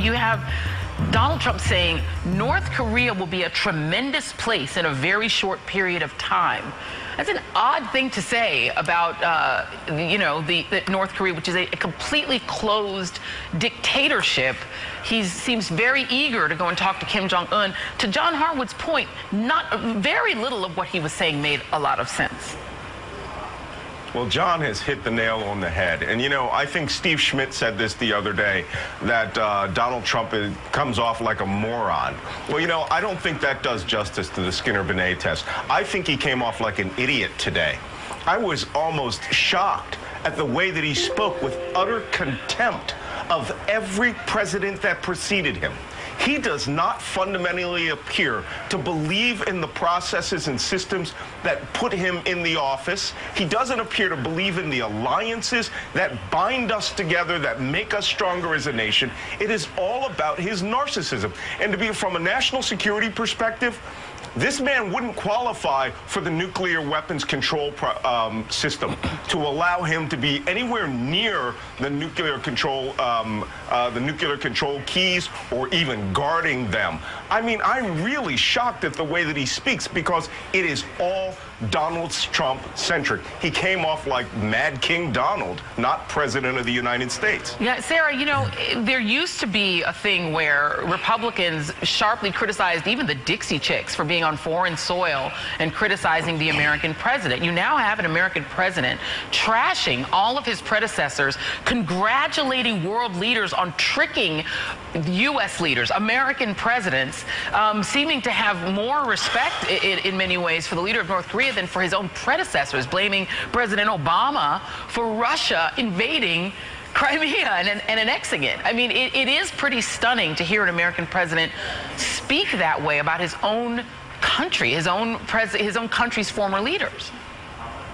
you have Donald Trump saying North Korea will be a tremendous place in a very short period of time. That's an odd thing to say about, the North Korea, which is a completely closed dictatorship. He seems very eager to go and talk to Kim Jong-un. To John Harwood's point, very little of what he was saying made a lot of sense. Well, John has hit the nail on the head. And, I think Steve Schmidt said this the other day, that Donald Trump comes off like a moron. Well, I don't think that does justice to the Skinner-Binet test. I think he came off like an idiot today. I was almost shocked at the way that he spoke with utter contempt of every president that preceded him. He does not fundamentally appear to believe in the processes and systems that put him in the office. He doesn't appear to believe in the alliances that bind us together, that make us stronger as a nation. It is all about his narcissism. And to be from a national security perspective, this man wouldn't qualify for the nuclear weapons control system to allow him to be anywhere near the nuclear control keys or even guarding them. I mean, I'm really shocked at the way that he speaks because it is all Donald Trump centric. He came off like Mad King Donald, not President of the United States. Yeah, Sarah, there used to be a thing where Republicans sharply criticized even the Dixie Chicks for being on foreign soil and criticizing the American president. You now have an American president trashing all of his predecessors, congratulating world leaders on tricking U.S. leaders, American presidents, seeming to have more respect in many ways for the leader of North Korea than for his own predecessors, blaming President Obama for Russia invading Crimea and annexing it. I mean, it is pretty stunning to hear an American president speak that way about his own country, his own country's former leaders.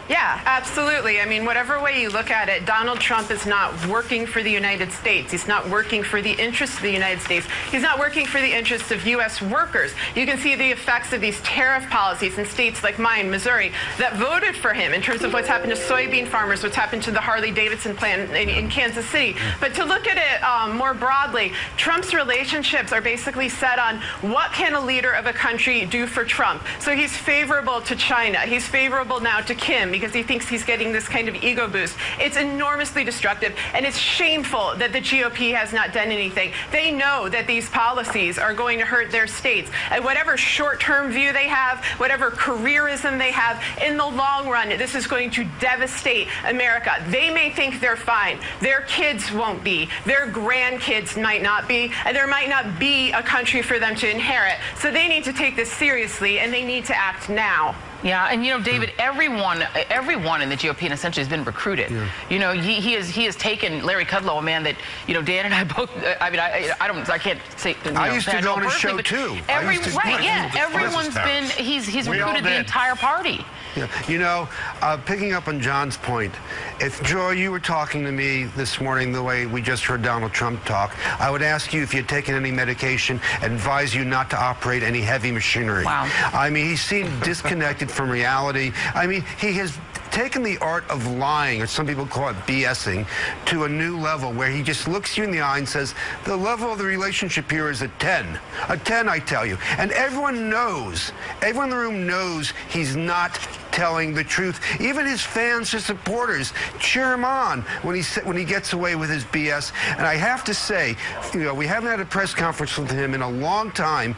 Yeah, absolutely. I mean, whatever way you look at it, Donald Trump is not working for the United States. He's not working for the interests of the United States. He's not working for the interests of U.S. workers. You can see the effects of these tariff policies in states like mine, Missouri, that voted for him in terms of what's happened to soybean farmers, what's happened to the Harley-Davidson plant in Kansas City. But to look at it more broadly, Trump's relationships are basically set on what can a leader of a country do for Trump. So he's favorable to China. He's favorable now to Kim, because he thinks he's getting this kind of ego boost. It's enormously destructive, and it's shameful that the GOP has not done anything. They know that these policies are going to hurt their states. And whatever short-term view they have, whatever careerism they have, in the long run, this is going to devastate America. They may think they're fine. Their kids won't be. Their grandkids might not be. And there might not be a country for them to inherit. So they need to take this seriously, and they need to act now. Yeah, and David, everyone in the GOP essentially has been recruited. Yeah. He has taken Larry Kudlow, a man that Dan and I both. I mean, I can't say. I used to go on his show too. Everyone's been. He's recruited the entire party. Yeah. Picking up on John's point, if, Joy, you were talking to me this morning the way we just heard Donald Trump talk, I would ask you if you had taken any medication and advise you not to operate any heavy machinery. Wow. I mean, he seemed disconnected from reality. I mean, he has taken the art of lying, or some people call it BSing, to a new level where he just looks you in the eye and says, the level of the relationship here is a 10. A 10, I tell you. And everyone knows, everyone in the room knows he's not telling the truth. Even his fans, his supporters, cheer him on when he gets away with his BS. And I have to say, we haven't had a press conference with him in a long time.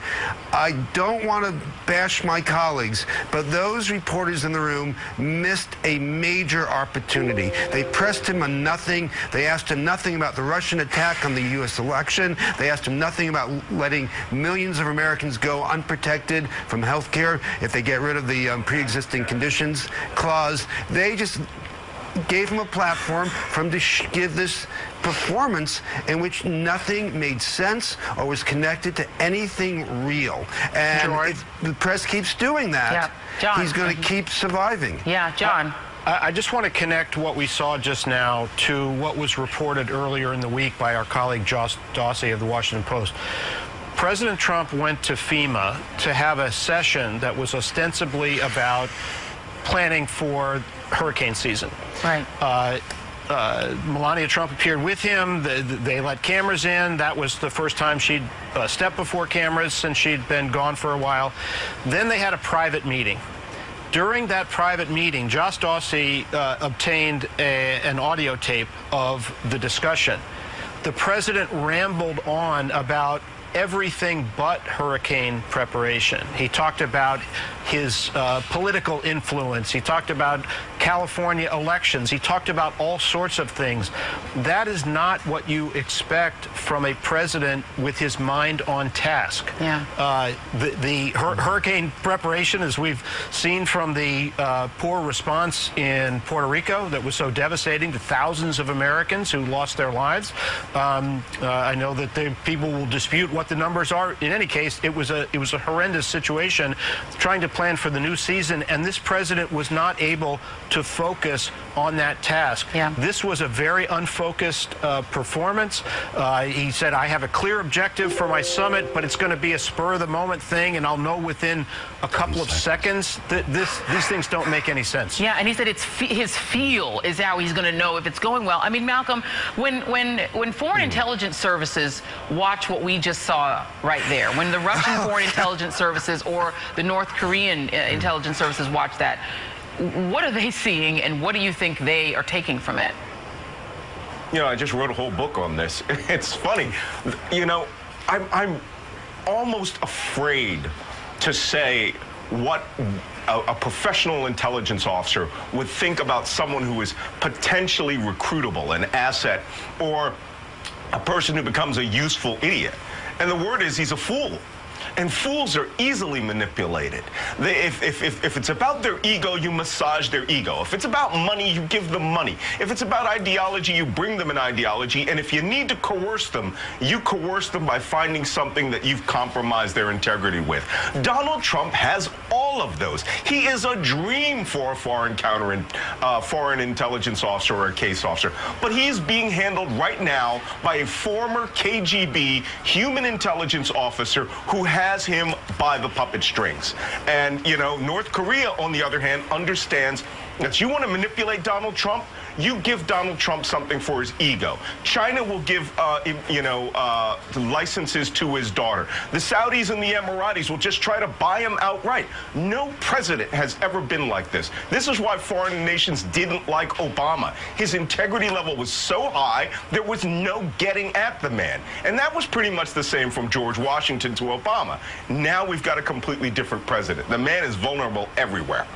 I don't want to bash my colleagues, but those reporters in the room missed a major opportunity. They pressed him on nothing. They asked him nothing about the Russian attack on the U.S. election. They asked him nothing about letting millions of Americans go unprotected from health care if they get rid of the pre-existing conditions clause. They just gave him a platform for him to give this performance in which nothing made sense or was connected to anything real. And if the press keeps doing that, John, he's going to keep surviving. Yeah, John. I just want to connect what we saw just now to what was reported earlier in the week by our colleague Josh Dawsey of the Washington Post. President Trump went to FEMA to have a session that was ostensibly about planning for hurricane season. Right. Melania Trump appeared with him. They let cameras in. That was the first time she'd stepped before cameras since she'd been gone for a while. Then they had a private meeting. During that private meeting, Josh Dawsey obtained an audio tape of the discussion. The president rambled on about everything but hurricane preparation. He talked about his political influence. He talked about California elections. He talked about all sorts of things. That is not what you expect from a president with his mind on task. Yeah. Hurricane preparation, as we've seen from the poor response in Puerto Rico that was so devastating to thousands of Americans who lost their lives. I know that people will dispute what the numbers are. In any case, it was a horrendous situation trying to plan for the new season, and this president was not able to focus on that task. Yeah. This was a very unfocused performance. He said, I have a clear objective for my summit, but it's going to be a spur-of-the-moment thing, and I'll know within a couple of seconds. These things don't make any sense. Yeah, and he said his feel is how he's going to know if it's going well. I mean, Malcolm, when foreign intelligence services watch what we just saw right there, when the Russian foreign intelligence services or the North Korean intelligence services watch that, what are they seeing, and what do you think they are taking from it? You know, I just wrote a whole book on this. It's funny. You know, I'm almost afraid to say what a professional intelligence officer would think about someone who is potentially recruitable, an asset, or a person who becomes a useful idiot. And the word is he's a fool. And fools are easily manipulated. If it's about their ego, you massage their ego. If it's about money, you give them money. If it's about ideology, you bring them an ideology. And if you need to coerce them, you coerce them by finding something that you've compromised their integrity with. Donald Trump has all of those. He is a dream for a foreign intelligence officer or a case officer. But he is being handled right now by a former KGB human intelligence officer who has him by the puppet strings. And, you know, North Korea, on the other hand, understands that you want to manipulate Donald Trump, you give Donald Trump something for his ego. China will give, licenses to his daughter. The Saudis and the Emiratis will just try to buy him outright. No president has ever been like this. This is why foreign nations didn't like Obama. His integrity level was so high, there was no getting at the man. And that was pretty much the same from George Washington to Obama. Now we've got a completely different president. The man is vulnerable everywhere.